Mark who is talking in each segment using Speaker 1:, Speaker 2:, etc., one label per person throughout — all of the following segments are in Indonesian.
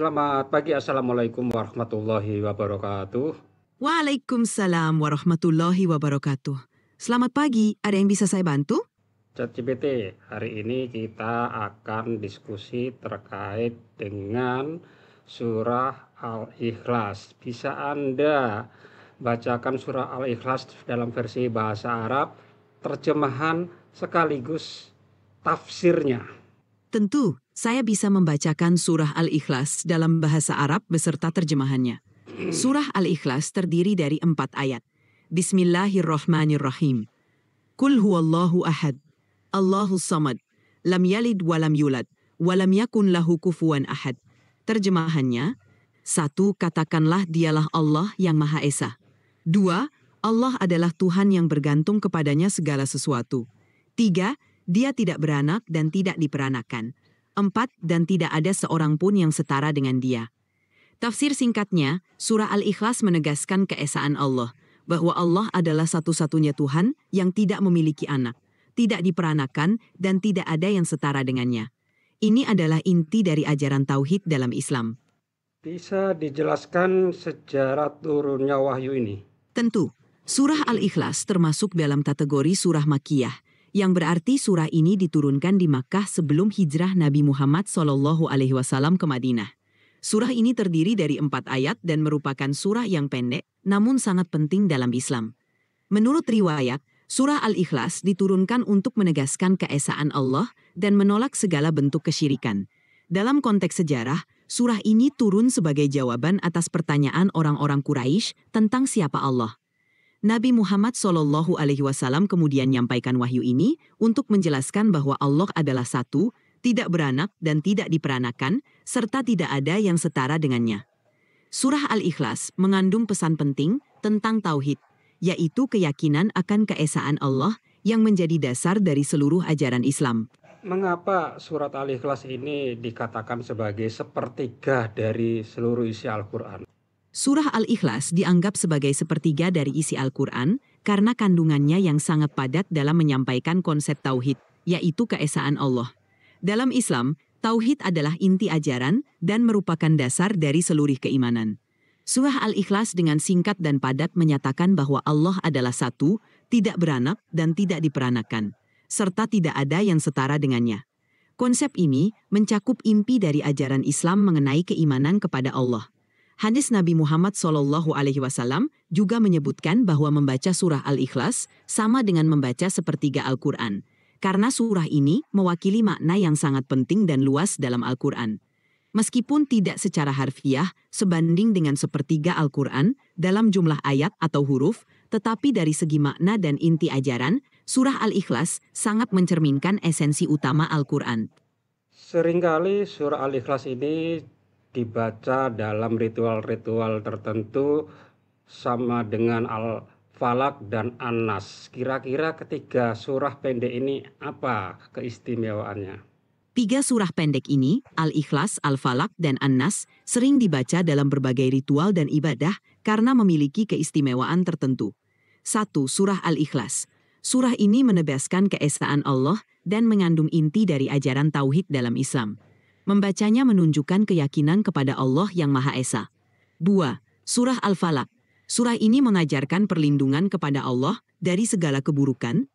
Speaker 1: Selamat pagi, Assalamualaikum warahmatullahi wabarakatuh.
Speaker 2: Waalaikumsalam warahmatullahi wabarakatuh. Selamat pagi, ada yang bisa saya bantu?
Speaker 1: ChatGPT, hari ini kita akan diskusi terkait dengan surah Al-Ikhlas. Bisa Anda bacakan surah Al-Ikhlas dalam versi bahasa Arab, terjemahan sekaligus tafsirnya?
Speaker 2: Tentu, saya bisa membacakan surah Al-Ikhlas dalam bahasa Arab beserta terjemahannya. Surah Al-Ikhlas terdiri dari 4 ayat. Bismillahirrahmanirrahim. Qul huwallahu ahad, Allahus samad, lam yalid walam yulad, walam yakun lahu kufuwan ahad. Terjemahannya, 1. Katakanlah dialah Allah yang Maha Esa. 2. Allah adalah Tuhan yang bergantung kepadanya segala sesuatu. 3. Dia tidak beranak dan tidak diperanakan. 4. Dan tidak ada seorang pun yang setara dengan dia. Tafsir singkatnya, surah Al-Ikhlas menegaskan keesaan Allah, bahwa Allah adalah satu-satunya Tuhan yang tidak memiliki anak, tidak diperanakan, dan tidak ada yang setara dengannya. Ini adalah inti dari ajaran Tauhid dalam Islam.
Speaker 1: Bisa dijelaskan sejarah turunnya wahyu ini?
Speaker 2: Tentu, surah Al-Ikhlas termasuk dalam kategori surah Makkiyah, yang berarti surah ini diturunkan di Makkah sebelum hijrah Nabi Muhammad SAW ke Madinah. Surah ini terdiri dari 4 ayat dan merupakan surah yang pendek, namun sangat penting dalam Islam. Menurut riwayat, surah Al-Ikhlas diturunkan untuk menegaskan keesaan Allah dan menolak segala bentuk kesyirikan. Dalam konteks sejarah, surah ini turun sebagai jawaban atas pertanyaan orang-orang Quraisy tentang siapa Allah. Nabi Muhammad SAW kemudian menyampaikan wahyu ini untuk menjelaskan bahwa Allah adalah satu, tidak beranak dan tidak diperanakan, serta tidak ada yang setara dengannya. Surah Al-Ikhlas mengandung pesan penting tentang Tauhid, yaitu keyakinan akan keesaan Allah yang menjadi dasar dari seluruh ajaran Islam.
Speaker 1: Mengapa surat Al-Ikhlas ini dikatakan sebagai sepertiga dari seluruh isi Al-Quran?
Speaker 2: Surah Al-Ikhlas dianggap sebagai sepertiga dari isi Al-Quran karena kandungannya yang sangat padat dalam menyampaikan konsep Tauhid, yaitu keesaan Allah. Dalam Islam, Tauhid adalah inti ajaran dan merupakan dasar dari seluruh keimanan. Surah Al-Ikhlas dengan singkat dan padat menyatakan bahwa Allah adalah satu, tidak beranak dan tidak diperanakan, serta tidak ada yang setara dengannya. Konsep ini mencakup inti dari ajaran Islam mengenai keimanan kepada Allah. Hadis Nabi Muhammad SAW juga menyebutkan bahwa membaca surah Al-Ikhlas sama dengan membaca sepertiga Al-Quran, karena surah ini mewakili makna yang sangat penting dan luas dalam Al-Quran. Meskipun tidak secara harfiah sebanding dengan sepertiga Al-Quran dalam jumlah ayat atau huruf, tetapi dari segi makna dan inti ajaran, surah Al-Ikhlas sangat mencerminkan esensi utama Al-Quran.
Speaker 1: Seringkali surah Al-Ikhlas ini dibaca dalam ritual-ritual tertentu sama dengan Al-Falaq dan An-Nas. Kira-kira ketiga surah pendek ini apa keistimewaannya?
Speaker 2: 3 surah pendek ini, Al-Ikhlas, Al-Falaq, dan An-Nas, sering dibaca dalam berbagai ritual dan ibadah karena memiliki keistimewaan tertentu. 1. Surah Al-Ikhlas. Surah ini menegaskan keesaan Allah dan mengandung inti dari ajaran Tauhid dalam Islam. Membacanya menunjukkan keyakinan kepada Allah yang Maha Esa. 2. Surah Al-Falaq. Surah ini mengajarkan perlindungan kepada Allah dari segala keburukan,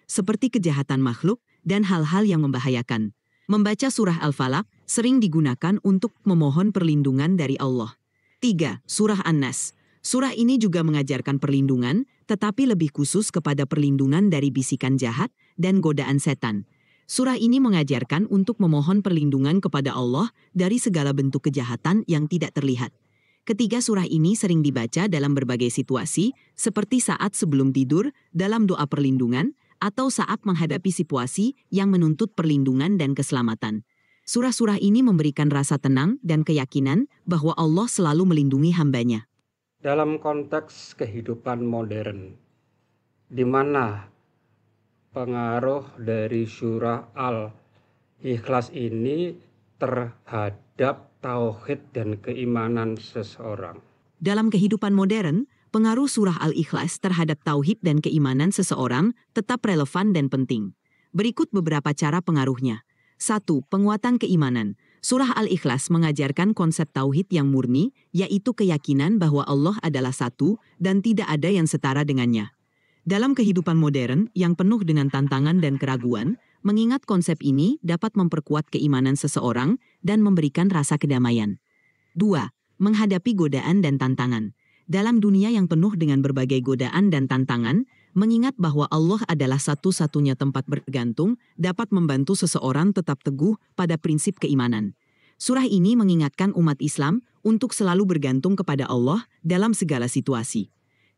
Speaker 2: seperti kejahatan makhluk dan hal-hal yang membahayakan. Membaca surah Al-Falaq sering digunakan untuk memohon perlindungan dari Allah. 3. Surah An-Nas. Surah ini juga mengajarkan perlindungan, tetapi lebih khusus kepada perlindungan dari bisikan jahat dan godaan setan. Surah ini mengajarkan untuk memohon perlindungan kepada Allah dari segala bentuk kejahatan yang tidak terlihat. Ketiga surah ini sering dibaca dalam berbagai situasi, seperti saat sebelum tidur, dalam doa perlindungan, atau saat menghadapi situasi yang menuntut perlindungan dan keselamatan. Surah-surah ini memberikan rasa tenang dan keyakinan bahwa Allah selalu melindungi hambanya.
Speaker 1: Dalam konteks kehidupan modern, di mana pengaruh dari surah Al-Ikhlas ini terhadap tauhid dan keimanan seseorang?
Speaker 2: Dalam kehidupan modern, pengaruh surah Al-Ikhlas terhadap tauhid dan keimanan seseorang tetap relevan dan penting. Berikut beberapa cara pengaruhnya. 1. Penguatan keimanan. Surah Al-Ikhlas mengajarkan konsep tauhid yang murni, yaitu keyakinan bahwa Allah adalah satu dan tidak ada yang setara dengannya. Dalam kehidupan modern yang penuh dengan tantangan dan keraguan, mengingat konsep ini dapat memperkuat keimanan seseorang dan memberikan rasa kedamaian. 2. Menghadapi godaan dan tantangan. Dalam dunia yang penuh dengan berbagai godaan dan tantangan, mengingat bahwa Allah adalah satu-satunya tempat bergantung dapat membantu seseorang tetap teguh pada prinsip keimanan. Surah ini mengingatkan umat Islam untuk selalu bergantung kepada Allah dalam segala situasi.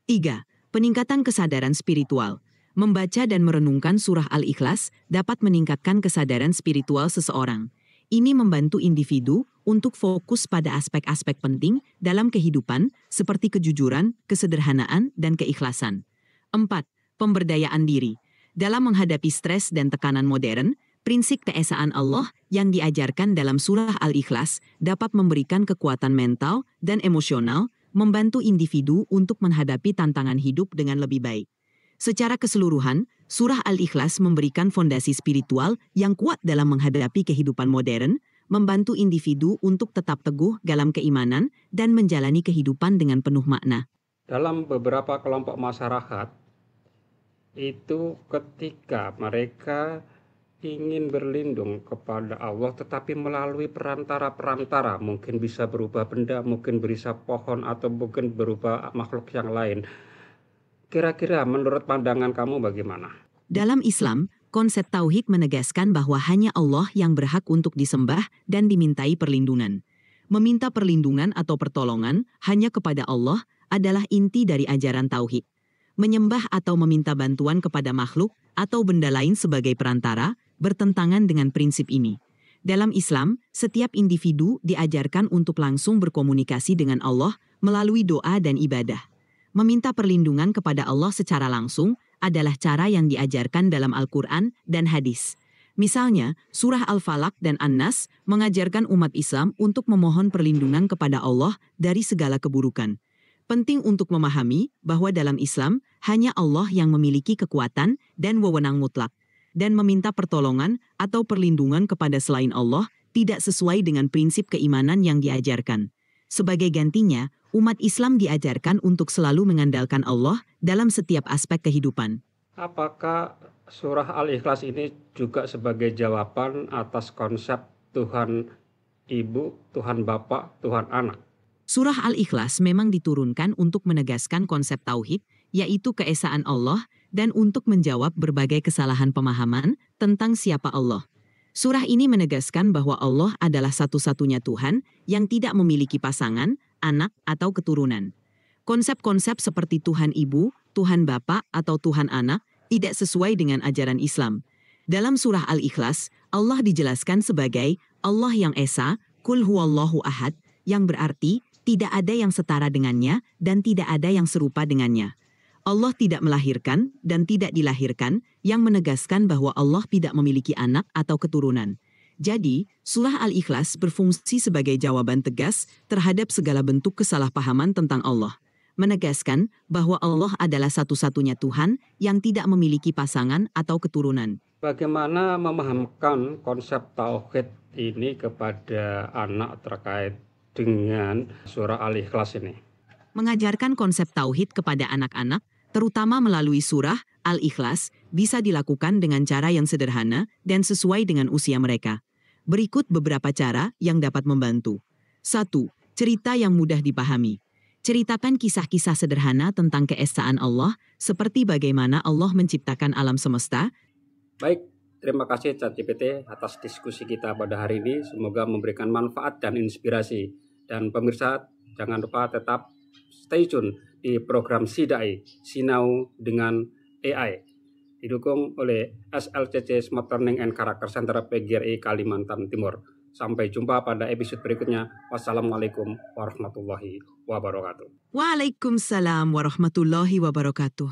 Speaker 2: 3. Peningkatan kesadaran spiritual. Membaca dan merenungkan surah Al-Ikhlas dapat meningkatkan kesadaran spiritual seseorang. Ini membantu individu untuk fokus pada aspek-aspek penting dalam kehidupan seperti kejujuran, kesederhanaan, dan keikhlasan. 4. Pemberdayaan diri. Dalam menghadapi stres dan tekanan modern, prinsip keesaan Allah yang diajarkan dalam surah Al-Ikhlas dapat memberikan kekuatan mental dan emosional, membantu individu untuk menghadapi tantangan hidup dengan lebih baik. Secara keseluruhan, surah Al-Ikhlas memberikan fondasi spiritual yang kuat dalam menghadapi kehidupan modern, membantu individu untuk tetap teguh dalam keimanan dan menjalani kehidupan dengan penuh makna.
Speaker 1: Dalam beberapa kelompok masyarakat, itu ketika mereka ingin berlindung kepada Allah tetapi melalui perantara-perantara, mungkin bisa berupa benda, mungkin berupa pohon, atau mungkin berupa makhluk yang lain. Kira-kira menurut pandangan kamu bagaimana?
Speaker 2: Dalam Islam, konsep tauhid menegaskan bahwa hanya Allah yang berhak untuk disembah dan dimintai perlindungan. Meminta perlindungan atau pertolongan hanya kepada Allah adalah inti dari ajaran tauhid. Menyembah atau meminta bantuan kepada makhluk atau benda lain sebagai perantara bertentangan dengan prinsip ini. Dalam Islam, setiap individu diajarkan untuk langsung berkomunikasi dengan Allah melalui doa dan ibadah. Meminta perlindungan kepada Allah secara langsung adalah cara yang diajarkan dalam Al-Quran dan hadis. Misalnya, surah Al-Falaq dan An-Nas mengajarkan umat Islam untuk memohon perlindungan kepada Allah dari segala keburukan. Penting untuk memahami bahwa dalam Islam, hanya Allah yang memiliki kekuatan dan wewenang mutlak. Dan meminta pertolongan atau perlindungan kepada selain Allah tidak sesuai dengan prinsip keimanan yang diajarkan. Sebagai gantinya, umat Islam diajarkan untuk selalu mengandalkan Allah dalam setiap aspek kehidupan.
Speaker 1: Apakah surah Al-Ikhlas ini juga sebagai jawaban atas konsep Tuhan Ibu, Tuhan Bapak, Tuhan Anak?
Speaker 2: Surah Al-Ikhlas memang diturunkan untuk menegaskan konsep tauhid, yaitu keesaan Allah, dan untuk menjawab berbagai kesalahan pemahaman tentang siapa Allah. Surah ini menegaskan bahwa Allah adalah satu-satunya Tuhan yang tidak memiliki pasangan, anak, atau keturunan. Konsep-konsep seperti Tuhan Ibu, Tuhan Bapa, atau Tuhan Anak tidak sesuai dengan ajaran Islam. Dalam surah Al-Ikhlas, Allah dijelaskan sebagai Allah yang Esa, Qul huwallahu ahad, yang berarti tidak ada yang setara dengannya dan tidak ada yang serupa dengannya. Allah tidak melahirkan dan tidak dilahirkan, yang menegaskan bahwa Allah tidak memiliki anak atau keturunan. Jadi, surah Al-Ikhlas berfungsi sebagai jawaban tegas terhadap segala bentuk kesalahpahaman tentang Allah. Menegaskan bahwa Allah adalah satu-satunya Tuhan yang tidak memiliki pasangan atau keturunan.
Speaker 1: Bagaimana memahamkan konsep tauhid ini kepada anak terkait dengan surah Al-Ikhlas ini?
Speaker 2: Mengajarkan konsep tauhid kepada anak-anak, terutama melalui surah Al-Ikhlas, bisa dilakukan dengan cara yang sederhana dan sesuai dengan usia mereka. Berikut beberapa cara yang dapat membantu. 1. Cerita yang mudah dipahami. Ceritakan kisah-kisah sederhana tentang keesaan Allah, seperti bagaimana Allah menciptakan alam semesta.
Speaker 1: Baik, terima kasih ChatGPT atas diskusi kita pada hari ini. Semoga memberikan manfaat dan inspirasi. Dan pemirsa, jangan lupa tetap stay tune di program Sidai, Sinau dengan AI, didukung oleh SLCC Smart Learning and Character Center PGRI Kalimantan Timur. Sampai jumpa pada episode berikutnya. Wassalamualaikum warahmatullahi wabarakatuh.
Speaker 2: Waalaikumsalam warahmatullahi wabarakatuh.